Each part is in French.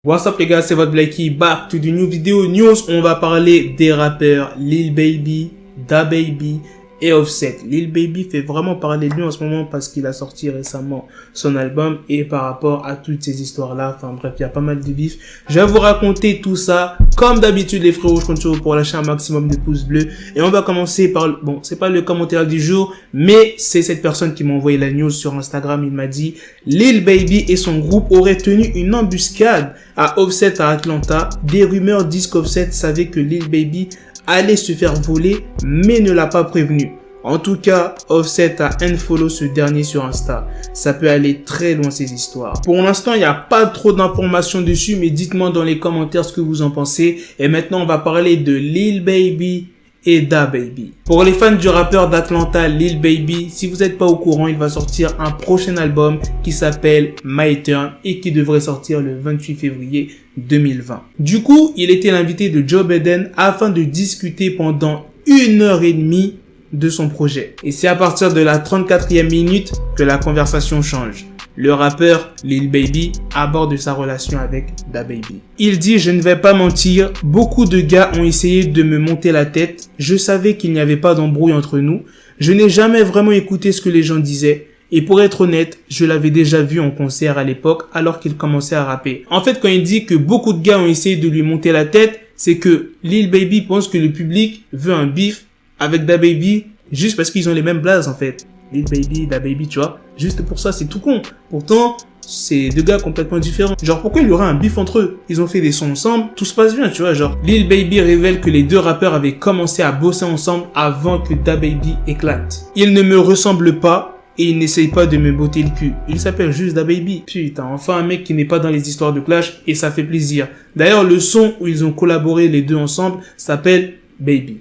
What's up les gars, c'est votre Blackie, back to the new video news. On va parler des rappeurs Lil Baby, DaBaby et Offset. Lil Baby fait vraiment parler de lui en ce moment parce qu'il a sorti récemment son album et par rapport à toutes ces histoires-là, enfin bref, il y a pas mal de bif. Je vais vous raconter tout ça. Comme d'habitude les frérots, je compte sur vous pour lâcher un maximum de pouces bleus. Et on va commencer par, bon, c'est pas le commentaire du jour, mais c'est cette personne qui m'a envoyé la news sur Instagram. Il m'a dit, Lil Baby et son groupe auraient tenu une embuscade à Offset à Atlanta. Des rumeurs disent qu'Offset savait que Lil Baby allait se faire voler, mais ne l'a pas prévenu. En tout cas, Offset a unfollow ce dernier sur Insta. Ça peut aller très loin ces histoires. Pour l'instant, il n'y a pas trop d'informations dessus, mais dites-moi dans les commentaires ce que vous en pensez. Et maintenant, on va parler de Lil Baby et DaBaby. Pour les fans du rappeur d'Atlanta, Lil Baby, si vous n'êtes pas au courant, il va sortir un prochain album qui s'appelle My Turn et qui devrait sortir le 28 février 2020. Du coup, il était l'invité de Joe Budden afin de discuter pendant 1h30 de son projet. Et c'est à partir de la 34e minute que la conversation change. Le rappeur Lil Baby aborde sa relation avec DaBaby. Il dit « Je ne vais pas mentir, beaucoup de gars ont essayé de me monter la tête. Je savais qu'il n'y avait pas d'embrouille entre nous. Je n'ai jamais vraiment écouté ce que les gens disaient. Et pour être honnête, je l'avais déjà vu en concert à l'époque alors qu'il commençait à rapper. » En fait, quand il dit que beaucoup de gars ont essayé de lui monter la tête, c'est que Lil Baby pense que le public veut un beef avec DaBaby juste parce qu'ils ont les mêmes blazes en fait. Lil Baby, DaBaby, tu vois. Juste pour ça, c'est tout con. Pourtant, c'est deux gars complètement différents. Genre, pourquoi il y aurait un bif entre eux? Ils ont fait des sons ensemble, tout se passe bien, tu vois. Genre, Lil Baby révèle que les deux rappeurs avaient commencé à bosser ensemble avant que DaBaby éclate. Il ne me ressemble pas et il n'essaye pas de me botter le cul. Il s'appelle juste DaBaby. Putain, enfin un mec qui n'est pas dans les histoires de clash et ça fait plaisir. D'ailleurs, le son où ils ont collaboré les deux ensemble s'appelle Baby.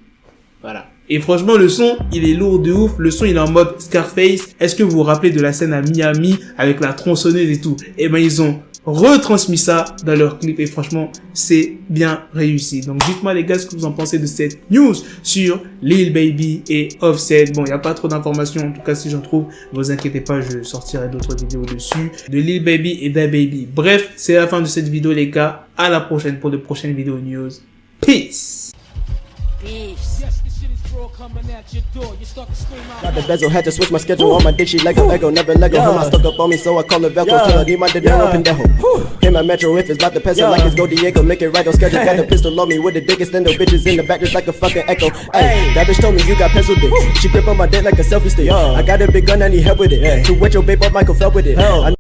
Voilà. Et franchement, le son, il est lourd de ouf. Le son, il est en mode Scarface. Est-ce que vous vous rappelez de la scène à Miami avec la tronçonneuse et tout? Eh ben, ils ont retransmis ça dans leur clip et franchement, c'est bien réussi. Donc, dites-moi les gars ce que vous en pensez de cette news sur Lil Baby et Offset. Bon, il n'y a pas trop d'informations. En tout cas, si j'en trouve, ne vous inquiétez pas, je sortirai d'autres vidéos dessus de Lil Baby et DaBaby. Bref, c'est la fin de cette vidéo les gars. À la prochaine pour de prochaines vidéos news. Peace. Got the bezel, had to switch my schedule on my dick, she Lego, never Lego. Him, I stuck up on me, so I call her Velcro. Till I need my dinero pendejo. Him, my metro, if it's about to pencil, like it's Go Diego, make it right on schedule. Got the pistol on me with the dick, extendo bitches in the back, just like a fucking echo. Ay, that bitch told me you got pencil dick. She grip on my dick like a selfie stick. I got a big gun, I need help with it. To wet your babe up, Michael fell with it.